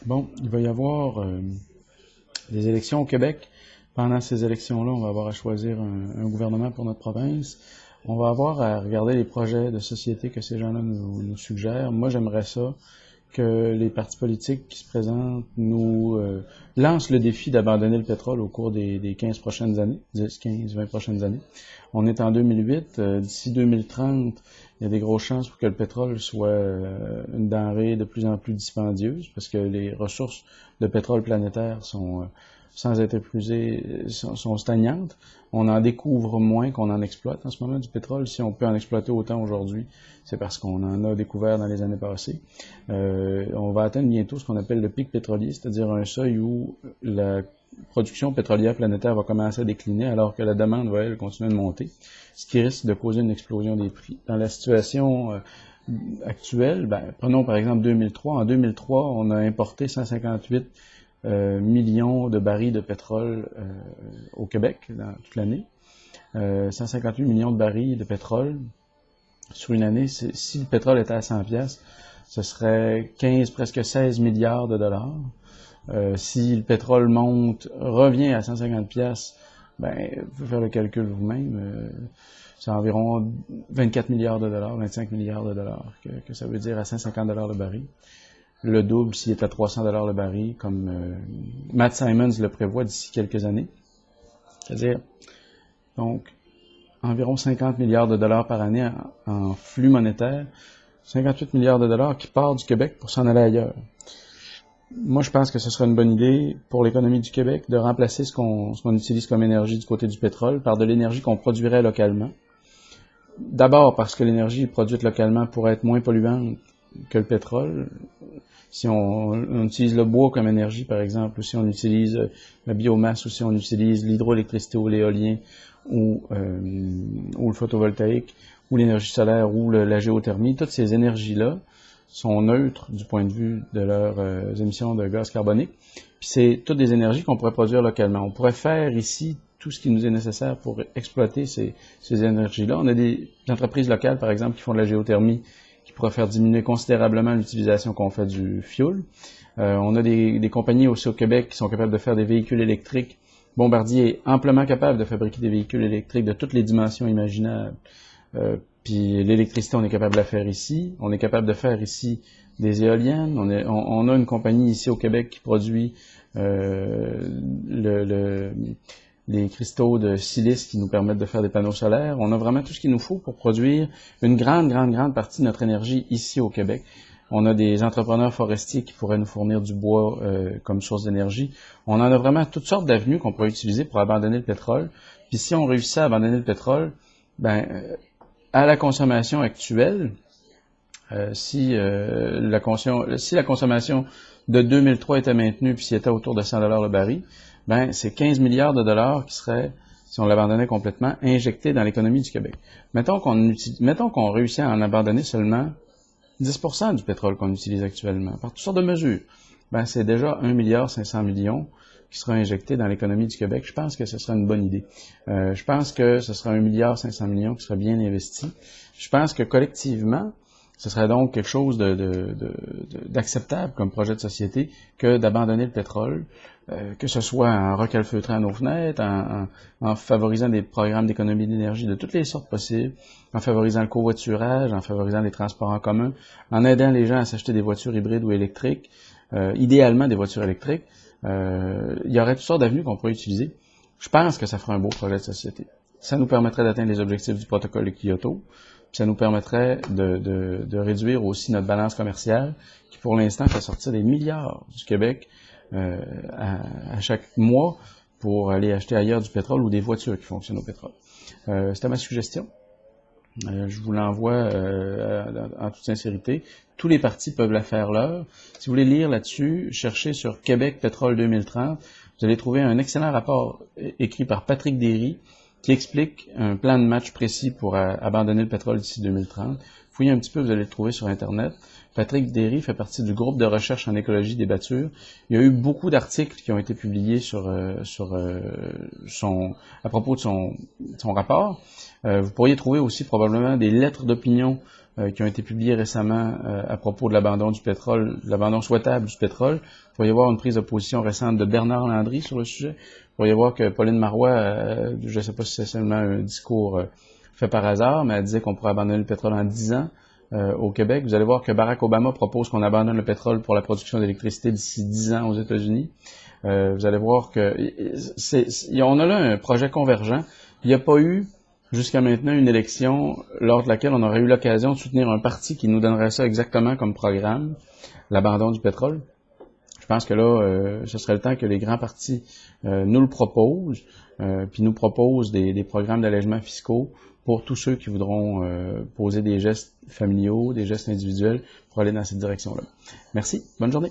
Bon, il va y avoir des élections au Québec. Pendant ces élections-là, on va avoir à choisir un gouvernement pour notre province. On va avoir à regarder les projets de société que ces gens-là nous suggèrent. Moi, j'aimerais ça que les partis politiques qui se présentent nous lancent le défi d'abandonner le pétrole au cours des 15 prochaines années, 10, 15, 20 prochaines années. On est en 2008. D'ici 2030, il y a des grosses chances pour que le pétrole soit une denrée de plus en plus dispendieuse parce que les ressources de pétrole planétaire sont sans être épuisées, sont stagnantes. On en découvre moins qu'on en exploite en ce moment du pétrole. Si on peut en exploiter autant aujourd'hui, c'est parce qu'on en a découvert dans les années passées. On va atteindre bientôt ce qu'on appelle le pic pétrolier, c'est-à-dire un seuil où la production pétrolière planétaire va commencer à décliner alors que la demande va, elle, continuer de monter, ce qui risque de causer une explosion des prix. Dans la situation actuelle, prenons par exemple 2003. En 2003, on a importé 158 millions de barils de pétrole au Québec dans toute l'année. 158 millions de barils de pétrole sur une année. Si le pétrole était à 100 piastres, ce serait 15, presque 16 milliards de dollars. Si le pétrole revient à 150 piastres, vous pouvez faire le calcul vous-même. C'est environ 24 milliards de dollars, 25 milliards de dollars que ça veut dire à 150 dollars le baril. Le double s'il est à 300 dollars le baril, comme Matt Simons le prévoit d'ici quelques années. C'est-à-dire, donc, environ 50 milliards de dollars par année en flux monétaire, 58 milliards de dollars qui partent du Québec pour s'en aller ailleurs. Moi, je pense que ce serait une bonne idée pour l'économie du Québec de remplacer ce qu'on utilise comme énergie du côté du pétrole par de l'énergie qu'on produirait localement. D'abord parce que l'énergie produite localement pourrait être moins polluante que le pétrole. Si on utilise le bois comme énergie, par exemple, ou si on utilise la biomasse, ou si on utilise l'hydroélectricité ou l'éolien, ou le photovoltaïque, ou l'énergie solaire, ou la géothermie, toutes ces énergies-là sont neutres du point de vue de leurs émissions de gaz carbonique. Puis c'est toutes des énergies qu'on pourrait produire localement. On pourrait faire ici tout ce qui nous est nécessaire pour exploiter ces énergies-là. On a des entreprises locales, par exemple, qui font de la géothermie, qui pourraient faire diminuer considérablement l'utilisation qu'on fait du fioul. On a des compagnies aussi au Québec qui sont capables de faire des véhicules électriques. Bombardier est amplement capable de fabriquer des véhicules électriques de toutes les dimensions imaginables. Puis l'électricité, on est capable de la faire ici. On est capable de faire ici des éoliennes. On a une compagnie ici au Québec qui produit les cristaux de silice qui nous permettent de faire des panneaux solaires. On a vraiment tout ce qu'il nous faut pour produire une grande partie de notre énergie ici au Québec. On a des entrepreneurs forestiers qui pourraient nous fournir du bois comme source d'énergie. On en a vraiment toutes sortes d'avenues qu'on pourrait utiliser pour abandonner le pétrole. Puis si on réussit à abandonner le pétrole, à la consommation actuelle, si la consommation de 2003 était maintenue puis s'il était autour de 100 $ le baril, c'est 15 milliards de dollars qui seraient, si on l'abandonnait complètement, injectés dans l'économie du Québec. Mettons qu'on réussit à en abandonner seulement 10% du pétrole qu'on utilise actuellement, par toutes sortes de mesures. C'est déjà 1,5 milliard qui sera injecté dans l'économie du Québec. Je pense que ce serait une bonne idée. Je pense que ce sera 1,5 milliard qui sera bien investi. Je pense que collectivement, ce serait donc quelque chose d'acceptable comme projet de société que d'abandonner le pétrole, que ce soit en recalfeutrant nos fenêtres, en favorisant des programmes d'économie d'énergie de toutes les sortes possibles, en favorisant le covoiturage, en favorisant les transports en commun, en aidant les gens à s'acheter des voitures hybrides ou électriques, idéalement des voitures électriques. Il y aurait toutes sortes d'avenues qu'on pourrait utiliser. Je pense que ça ferait un beau projet de société. Ça nous permettrait d'atteindre les objectifs du protocole de Kyoto. Puis ça nous permettrait de réduire aussi notre balance commerciale, qui pour l'instant fait sortir des milliards du Québec à chaque mois pour aller acheter ailleurs du pétrole ou des voitures qui fonctionnent au pétrole. C'était ma suggestion. Je vous l'envoie en toute sincérité. Tous les partis peuvent la faire leur. Si vous voulez lire là-dessus, cherchez sur Québec Pétrole 2030. Vous allez trouver un excellent rapport écrit par Patrick Derry qui explique un plan de match précis pour abandonner le pétrole d'ici 2030. Fouillez un petit peu, vous allez le trouver sur Internet. Patrick Derry fait partie du groupe de recherche en écologie des battures. Il y a eu beaucoup d'articles qui ont été publiés à propos de son rapport. Vous pourriez trouver aussi probablement des lettres d'opinion qui ont été publiés récemment à propos de l'abandon du pétrole, l'abandon souhaitable du pétrole. Vous pourriez voir une prise de position récente de Bernard Landry sur le sujet. Vous pourriez voir que Pauline Marois, je ne sais pas si c'est seulement un discours fait par hasard, mais elle disait qu'on pourrait abandonner le pétrole en 10 ans au Québec. Vous allez voir que Barack Obama propose qu'on abandonne le pétrole pour la production d'électricité d'ici 10 ans aux États-Unis. Vous allez voir que on a là un projet convergent. Il n'y a pas eu jusqu'à maintenant une élection lors de laquelle on aurait eu l'occasion de soutenir un parti qui nous donnerait ça exactement comme programme, l'abandon du pétrole. Je pense que là, ce serait le temps que les grands partis nous le proposent, puis nous proposent des programmes d'allègement fiscaux pour tous ceux qui voudront poser des gestes familiaux, des gestes individuels pour aller dans cette direction-là. Merci, bonne journée.